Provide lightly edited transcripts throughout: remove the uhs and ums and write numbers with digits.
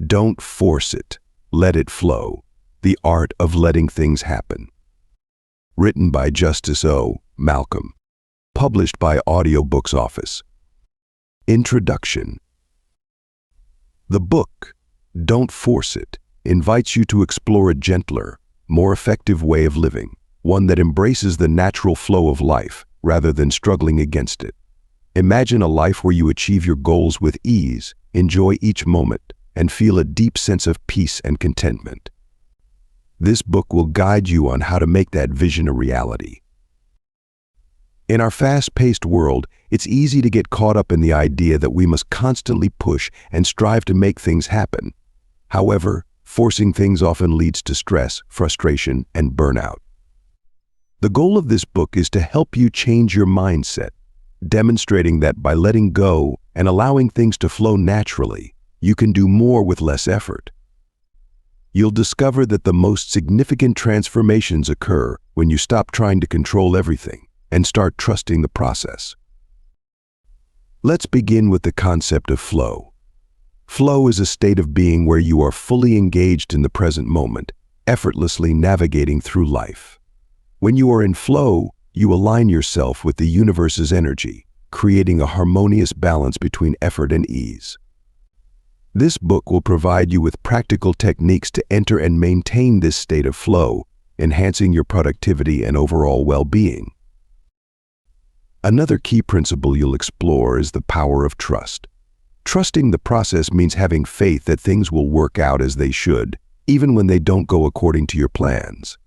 Don't force it. Let it flow. The Art of Letting Things Happen. Written by Justice O. Malcolm. Published by Audiobooks Office. Introduction. The book, Don't Force It, invites you to explore a gentler, more effective way of living, one that embraces the natural flow of life rather than struggling against it. Imagine a life where you achieve your goals with ease, enjoy each moment, and feel a deep sense of peace and contentment. This book will guide you on how to make that vision a reality. In our fast-paced world, it's easy to get caught up in the idea that we must constantly push and strive to make things happen. However, forcing things often leads to stress, frustration, and burnout. The goal of this book is to help you change your mindset, demonstrating that by letting go and allowing things to flow naturally, you can do more with less effort. You'll discover that the most significant transformations occur when you stop trying to control everything and start trusting the process. Let's begin with the concept of flow. Flow is a state of being where you are fully engaged in the present moment, effortlessly navigating through life. When you are in flow, you align yourself with the universe's energy, creating a harmonious balance between effort and ease. This book will provide you with practical techniques to enter and maintain this state of flow, enhancing your productivity and overall well-being. Another key principle you'll explore is the power of trust. Trusting the process means having faith that things will work out as they should, even when they don't go according to your plans.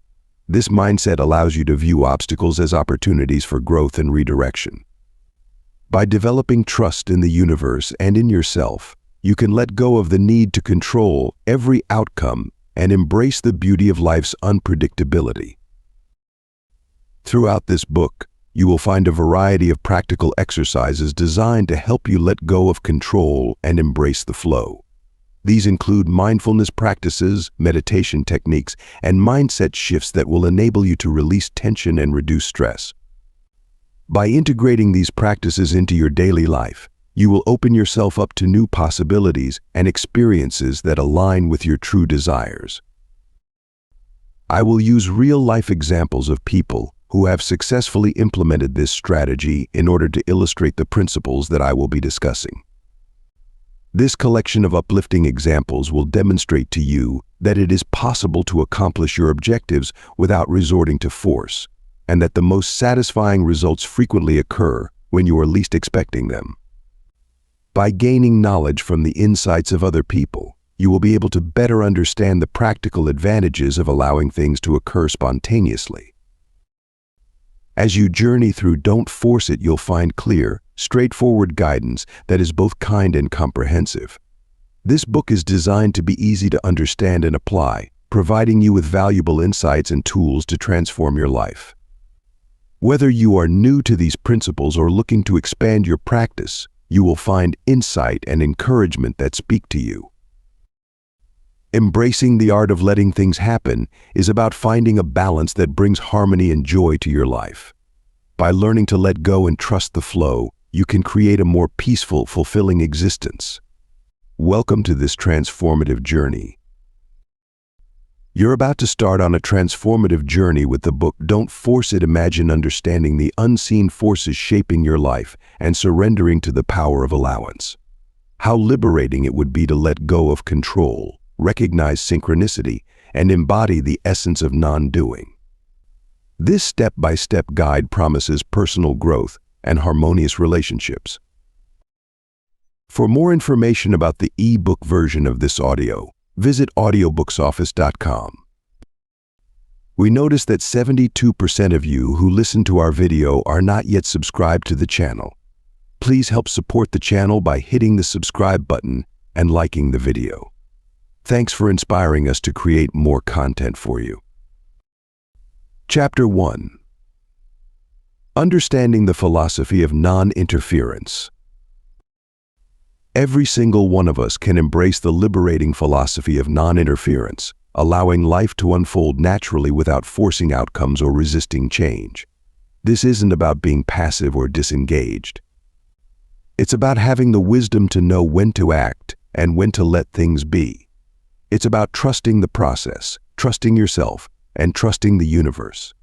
This mindset allows you to view obstacles as opportunities for growth and redirection. By developing trust in the universe and in yourself, you can let go of the need to control every outcome and embrace the beauty of life's unpredictability. Throughout this book, you will find a variety of practical exercises designed to help you let go of control and embrace the flow. These include mindfulness practices, meditation techniques, and mindset shifts that will enable you to release tension and reduce stress. By integrating these practices into your daily life, you will open yourself up to new possibilities and experiences that align with your true desires. I will use real-life examples of people who have successfully implemented this strategy in order to illustrate the principles that I will be discussing. This collection of uplifting examples will demonstrate to you that it is possible to accomplish your objectives without resorting to force, and that the most satisfying results frequently occur when you are least expecting them. By gaining knowledge from the insights of other people, you will be able to better understand the practical advantages of allowing things to occur spontaneously. As you journey through Don't Force It, you'll find clear, straightforward guidance that is both kind and comprehensive. This book is designed to be easy to understand and apply, providing you with valuable insights and tools to transform your life. Whether you are new to these principles or looking to expand your practice, you will find insight and encouragement that speak to you. Embracing the art of letting things happen is about finding a balance that brings harmony and joy to your life. By learning to let go and trust the flow, you can create a more peaceful, fulfilling existence. Welcome to this transformative journey. You're about to start on a transformative journey with the book Don't Force It. Imagine understanding the unseen forces shaping your life and surrendering to the power of allowance. How liberating it would be to let go of control, recognize synchronicity, and embody the essence of non-doing. This step-by-step guide promises personal growth and harmonious relationships. For more information about the e-book version of this audio, visit audiobooksoffice.com. We notice that 72% of you who listen to our video are not yet subscribed to the channel. Please help support the channel by hitting the subscribe button and liking the video. Thanks for inspiring us to create more content for you. Chapter 1. Understanding the philosophy of non-interference. Every single one of us can embrace the liberating philosophy of non-interference, allowing life to unfold naturally without forcing outcomes or resisting change. This isn't about being passive or disengaged. It's about having the wisdom to know when to act and when to let things be. It's about trusting the process, trusting yourself, and trusting the universe.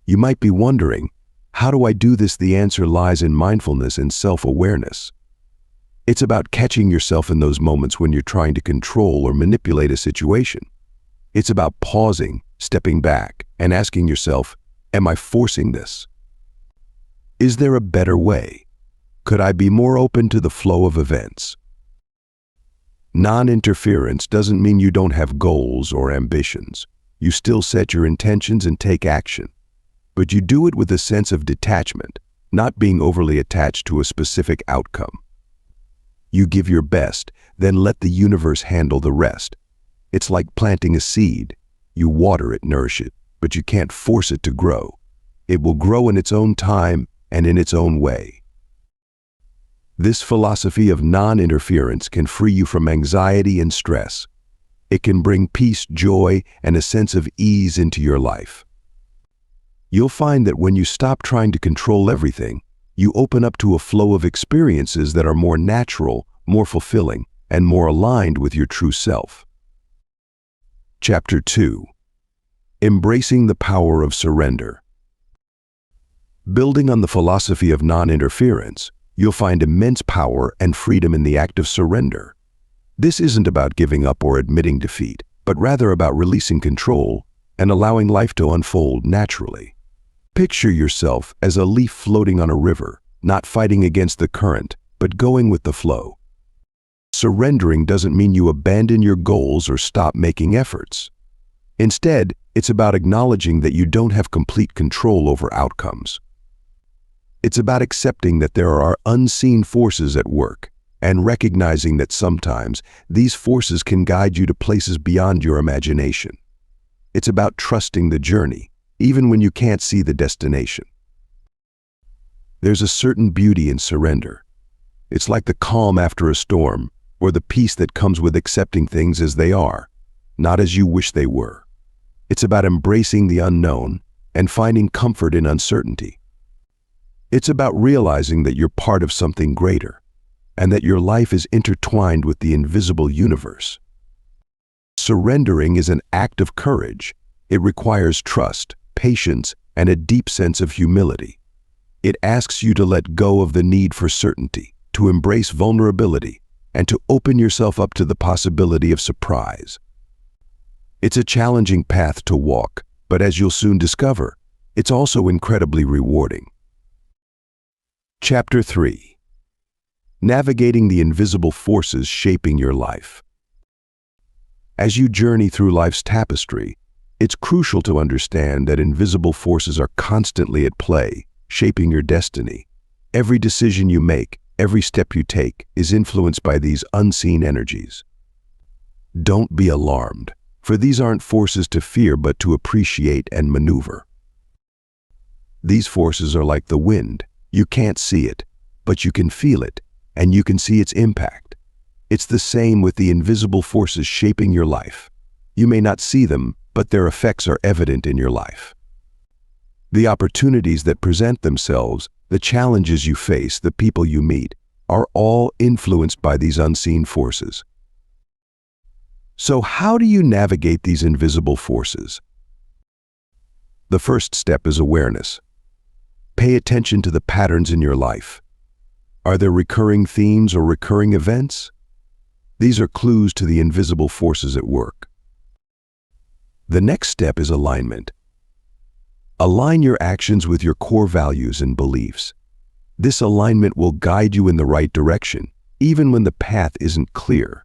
You might be wondering, how do I do this? The answer lies in mindfulness and self-awareness. It's about catching yourself in those moments when you're trying to control or manipulate a situation. It's about pausing, stepping back, and asking yourself, am I forcing this? Is there a better way? Could I be more open to the flow of events? Non-interference doesn't mean you don't have goals or ambitions. You still set your intentions and take action. But you do it with a sense of detachment, not being overly attached to a specific outcome. You give your best, then let the universe handle the rest. It's like planting a seed. You water it, nourish it, but you can't force it to grow. It will grow in its own time and in its own way. This philosophy of non-interference can free you from anxiety and stress. It can bring peace, joy, and a sense of ease into your life. You'll find that when you stop trying to control everything, you open up to a flow of experiences that are more natural, more fulfilling, and more aligned with your true self. Chapter 2. Embracing the Power of Surrender. Building on the philosophy of non-interference, you'll find immense power and freedom in the act of surrender. This isn't about giving up or admitting defeat, but rather about releasing control and allowing life to unfold naturally. Picture yourself as a leaf floating on a river, not fighting against the current, but going with the flow. Surrendering doesn't mean you abandon your goals or stop making efforts. Instead, it's about acknowledging that you don't have complete control over outcomes. It's about accepting that there are unseen forces at work and recognizing that sometimes these forces can guide you to places beyond your imagination. It's about trusting the journey, even when you can't see the destination. There's a certain beauty in surrender. It's like the calm after a storm, or the peace that comes with accepting things as they are, not as you wish they were. It's about embracing the unknown and finding comfort in uncertainty. It's about realizing that you're part of something greater, and that your life is intertwined with the invisible universe. Surrendering is an act of courage. It requires trust, patience, and a deep sense of humility. It asks you to let go of the need for certainty, to embrace vulnerability, and to open yourself up to the possibility of surprise. It's a challenging path to walk, but as you'll soon discover, it's also incredibly rewarding. Chapter 3. Navigating the invisible forces shaping your life. As you journey through life's tapestry, it's crucial to understand that invisible forces are constantly at play, shaping your destiny. Every decision you make, every step you take, is influenced by these unseen energies. Don't be alarmed, for these aren't forces to fear but to appreciate and maneuver. These forces are like the wind. You can't see it, but you can feel it, and you can see its impact. It's the same with the invisible forces shaping your life. You may not see them, but their effects are evident in your life. The opportunities that present themselves, the challenges you face, the people you meet, are all influenced by these unseen forces. So how do you navigate these invisible forces? The first step is awareness. Pay attention to the patterns in your life. Are there recurring themes or recurring events? These are clues to the invisible forces at work. The next step is alignment. Align your actions with your core values and beliefs. This alignment will guide you in the right direction, even when the path isn't clear.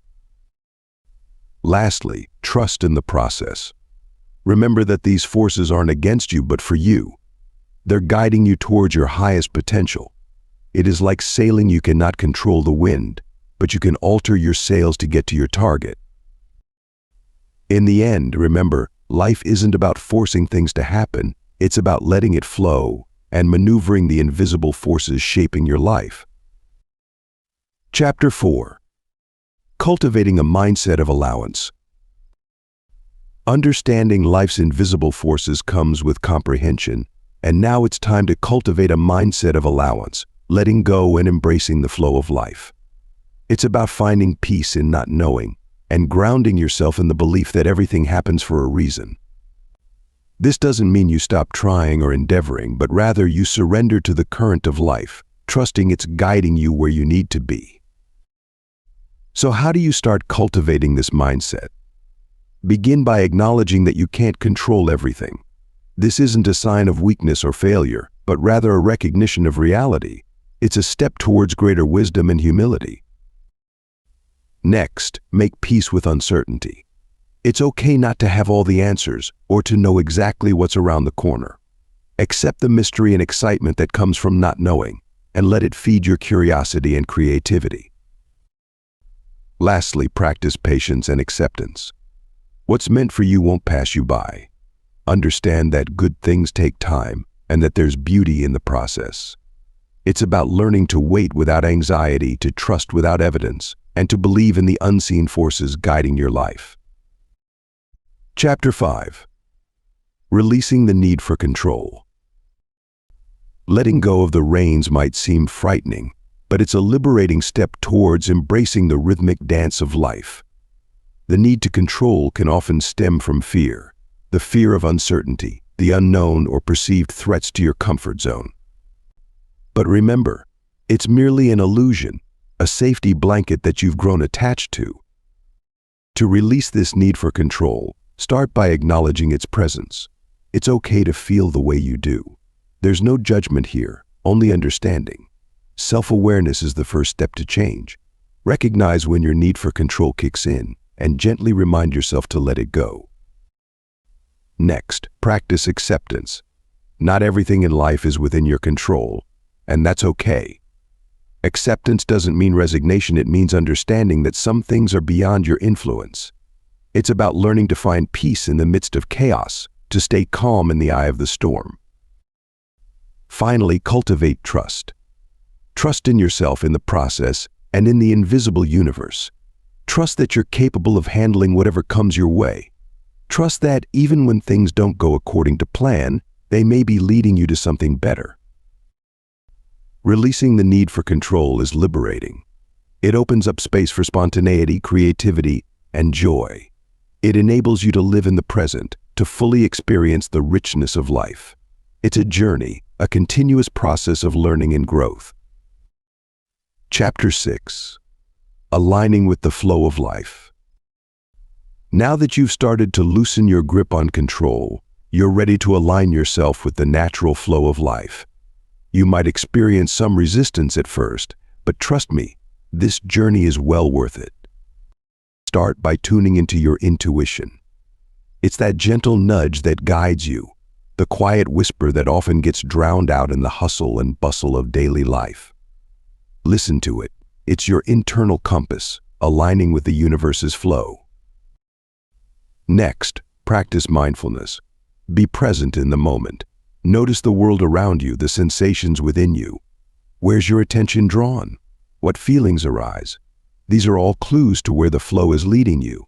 Lastly, trust in the process. Remember that these forces aren't against you, but for you. They're guiding you towards your highest potential. It is like sailing. You cannot control the wind, but you can alter your sails to get to your target. In the end, remember, life isn't about forcing things to happen. It's about letting it flow and maneuvering the invisible forces shaping your life. Chapter 4. Cultivating a mindset of allowance. Understanding life's invisible forces comes with comprehension, and now it's time to cultivate a mindset of allowance, letting go and embracing the flow of life. It's about finding peace in not knowing and grounding yourself in the belief that everything happens for a reason. This doesn't mean you stop trying or endeavoring, but rather you surrender to the current of life, trusting it's guiding you where you need to be. So how do you start cultivating this mindset? Begin by acknowledging that you can't control everything. This isn't a sign of weakness or failure, but rather a recognition of reality. It's a step towards greater wisdom and humility. Next, make peace with uncertainty. It's okay not to have all the answers or to know exactly what's around the corner. Accept the mystery and excitement that comes from not knowing, and let it feed your curiosity and creativity. Lastly, practice patience and acceptance. What's meant for you won't pass you by. Understand that good things take time and that there's beauty in the process. It's about learning to wait without anxiety, to trust without evidence, and to believe in the unseen forces guiding your life. Chapter 5. Releasing the need for control. Letting go of the reins might seem frightening, but it's a liberating step towards embracing the rhythmic dance of life. The need to control can often stem from fear, the fear of uncertainty, the unknown, or perceived threats to your comfort zone. But remember, it's merely an illusion, a safety blanket that you've grown attached to. To release this need for control, start by acknowledging its presence. It's okay to feel the way you do. There's no judgment here, only understanding. Self-awareness is the first step to change. Recognize when your need for control kicks in, and gently remind yourself to let it go. Next, practice acceptance. Not everything in life is within your control, and that's okay. Acceptance doesn't mean resignation, it means understanding that some things are beyond your influence. It's about learning to find peace in the midst of chaos, to stay calm in the eye of the storm. Finally, cultivate trust. Trust in yourself, in the process, and in the invisible universe. Trust that you're capable of handling whatever comes your way. Trust that even when things don't go according to plan, they may be leading you to something better. Releasing the need for control is liberating. It opens up space for spontaneity, creativity, and joy. It enables you to live in the present, to fully experience the richness of life. It's a journey, a continuous process of learning and growth. Chapter 6. Aligning with the flow of life. Now that you've started to loosen your grip on control, you're ready to align yourself with the natural flow of life. You might experience some resistance at first, but trust me, this journey is well worth it. Start by tuning into your intuition. It's that gentle nudge that guides you, the quiet whisper that often gets drowned out in the hustle and bustle of daily life. Listen to it. It's your internal compass, aligning with the universe's flow. Next, practice mindfulness. Be present in the moment. Notice the world around you, the sensations within you. Where's your attention drawn? What feelings arise? These are all clues to where the flow is leading you.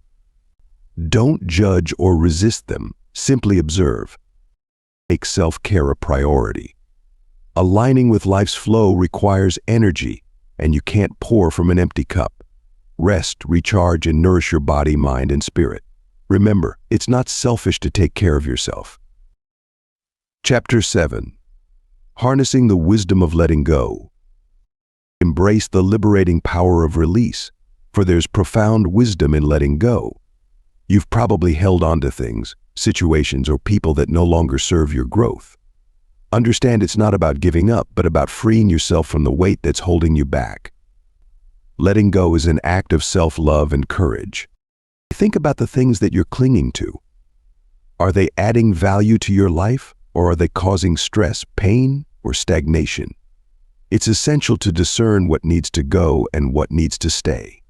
Don't judge or resist them, simply observe. Make self-care a priority. Aligning with life's flow requires energy, and you can't pour from an empty cup. Rest, recharge, and nourish your body, mind, and spirit. Remember, it's not selfish to take care of yourself. Chapter 7. Harnessing the wisdom of letting go. Embrace the liberating power of release, for there's profound wisdom in letting go. You've probably held on to things, situations, or people that no longer serve your growth. Understand it's not about giving up, but about freeing yourself from the weight that's holding you back. Letting go is an act of self-love and courage. Think about the things that you're clinging to. Are they adding value to your life, or are they causing stress, pain, or stagnation? It's essential to discern what needs to go and what needs to stay.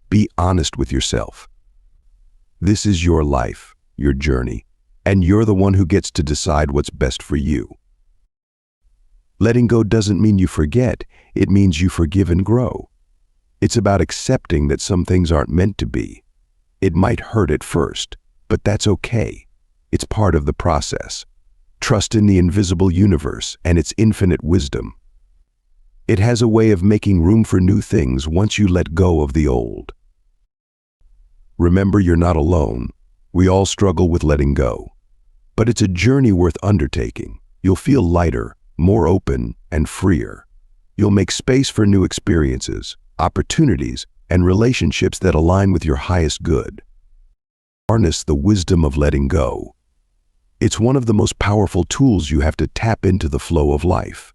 Be honest with yourself. This is your life, your journey, and you're the one who gets to decide what's best for you. Letting go doesn't mean you forget, it means you forgive and grow. It's about accepting that some things aren't meant to be. It might hurt at first, but that's okay. It's part of the process. Trust in the invisible universe and its infinite wisdom. It has a way of making room for new things once you let go of the old. Remember, you're not alone. We all struggle with letting go. But it's a journey worth undertaking. You'll feel lighter, more open, and freer. You'll make space for new experiences, opportunities, and relationships that align with your highest good. Harness the wisdom of letting go. It's one of the most powerful tools you have to tap into the flow of life.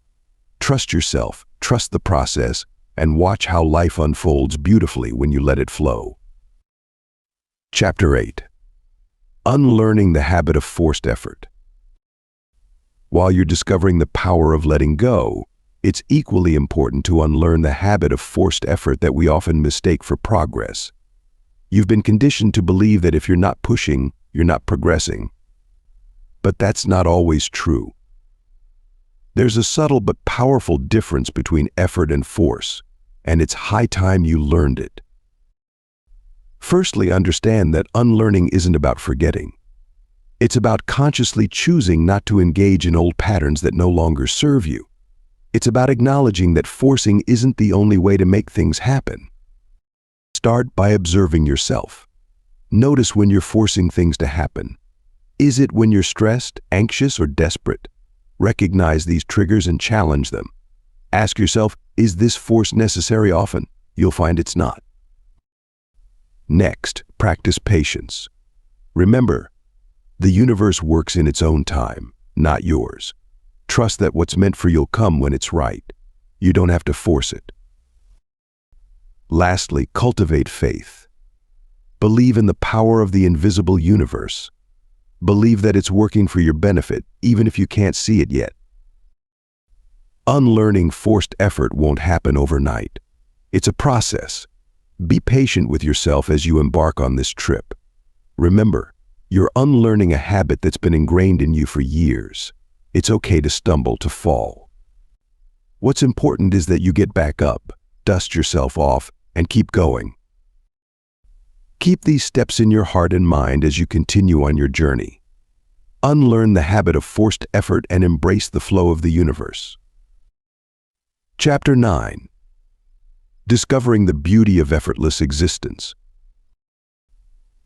Trust yourself, trust the process, and watch how life unfolds beautifully when you let it flow. Chapter 8. Unlearning the habit of forced effort. While you're discovering the power of letting go, it's equally important to unlearn the habit of forced effort that we often mistake for progress. You've been conditioned to believe that if you're not pushing, you're not progressing. But that's not always true. There's a subtle but powerful difference between effort and force, and it's high time you learned it. Firstly, understand that unlearning isn't about forgetting. It's about consciously choosing not to engage in old patterns that no longer serve you. It's about acknowledging that forcing isn't the only way to make things happen. Start by observing yourself. Notice when you're forcing things to happen. Is it when you're stressed, anxious, or desperate? Recognize these triggers and challenge them. Ask yourself, is this force necessary often? You'll find it's not. Next, practice patience. Remember, the universe works in its own time, not yours. Trust that what's meant for you'll come when it's right. You don't have to force it. Lastly, cultivate faith. Believe in the power of the invisible universe. Believe that it's working for your benefit, even if you can't see it yet. Unlearning forced effort won't happen overnight. It's a process. Be patient with yourself as you embark on this trip. Remember, you're unlearning a habit that's been ingrained in you for years. It's okay to stumble, to fall. What's important is that you get back up, dust yourself off, and keep going. Keep these steps in your heart and mind as you continue on your journey. Unlearn the habit of forced effort and embrace the flow of the universe. Chapter 9. Discovering the beauty of effortless existence.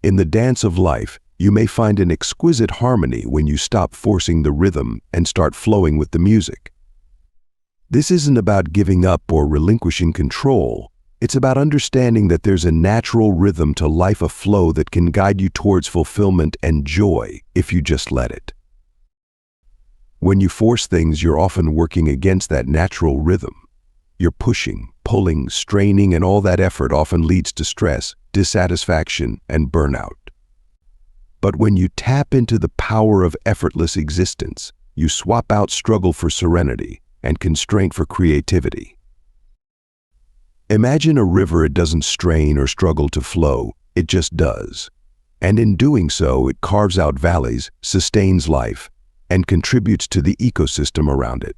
In the dance of life, you may find an exquisite harmony when you stop forcing the rhythm and start flowing with the music. This isn't about giving up or relinquishing control. It's about understanding that there's a natural rhythm to life, a flow that can guide you towards fulfillment and joy if you just let it. When you force things, you're often working against that natural rhythm. You're pushing, pulling, straining, and all that effort often leads to stress, dissatisfaction, and burnout. But when you tap into the power of effortless existence, you swap out struggle for serenity and constraint for creativity. Imagine a river. It doesn't strain or struggle to flow, it just does. And in doing so, it carves out valleys, sustains life, and contributes to the ecosystem around it.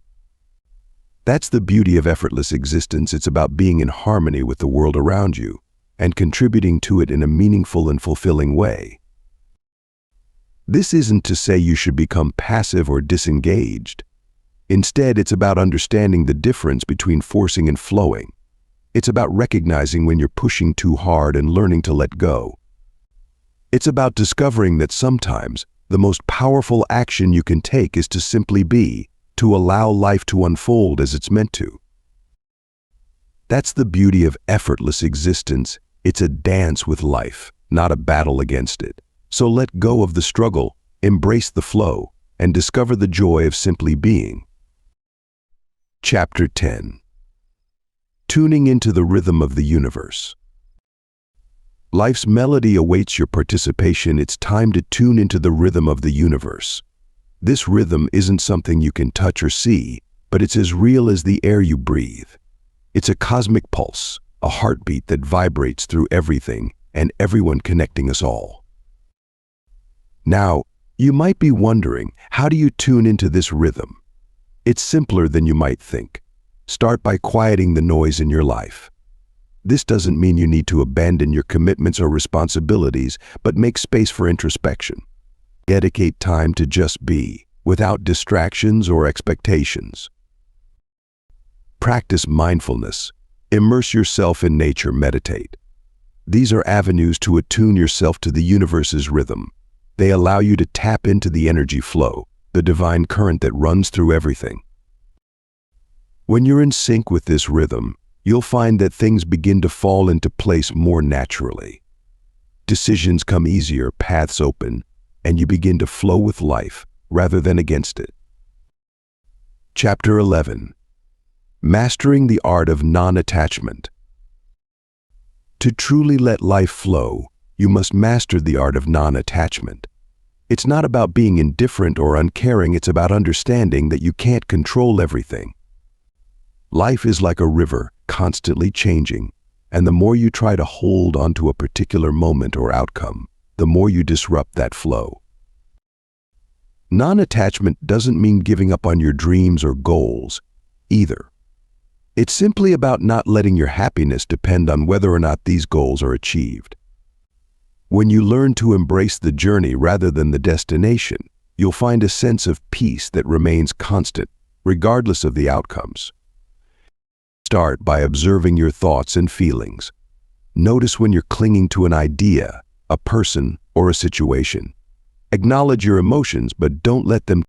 That's the beauty of effortless existence. It's about being in harmony with the world around you and contributing to it in a meaningful and fulfilling way. This isn't to say you should become passive or disengaged. Instead, it's about understanding the difference between forcing and flowing. It's about recognizing when you're pushing too hard and learning to let go. It's about discovering that sometimes the most powerful action you can take is to simply be, to allow life to unfold as it's meant to. That's the beauty of effortless existence. It's a dance with life, not a battle against it. So let go of the struggle, embrace the flow, and discover the joy of simply being. Chapter 10. Tuning into the rhythm of the universe. Life's melody awaits your participation. It's time to tune into the rhythm of the universe. This rhythm isn't something you can touch or see, but it's as real as the air you breathe. It's a cosmic pulse, a heartbeat that vibrates through everything and everyone, connecting us all. Now, you might be wondering, how do you tune into this rhythm? It's simpler than you might think. Start by quieting the noise in your life. This doesn't mean you need to abandon your commitments or responsibilities, but make space for introspection. Dedicate time to just be, without distractions or expectations. Practice mindfulness. Immerse yourself in nature, meditate. These are avenues to attune yourself to the universe's rhythm. They allow you to tap into the energy flow, the divine current that runs through everything. When you're in sync with this rhythm, you'll find that things begin to fall into place more naturally. Decisions come easier, paths open, and you begin to flow with life rather than against it. Chapter 11. Mastering the Art of Non-Attachment. To truly let life flow, you must master the art of non-attachment. It's not about being indifferent or uncaring, it's about understanding that you can't control everything. Life is like a river, constantly changing, and the more you try to hold onto a particular moment or outcome, the more you disrupt that flow. Non-attachment doesn't mean giving up on your dreams or goals, either. It's simply about not letting your happiness depend on whether or not these goals are achieved. When you learn to embrace the journey rather than the destination, you'll find a sense of peace that remains constant, regardless of the outcomes. Start by observing your thoughts and feelings. Notice when you're clinging to an idea, a person, or a situation. Acknowledge your emotions, but don't let them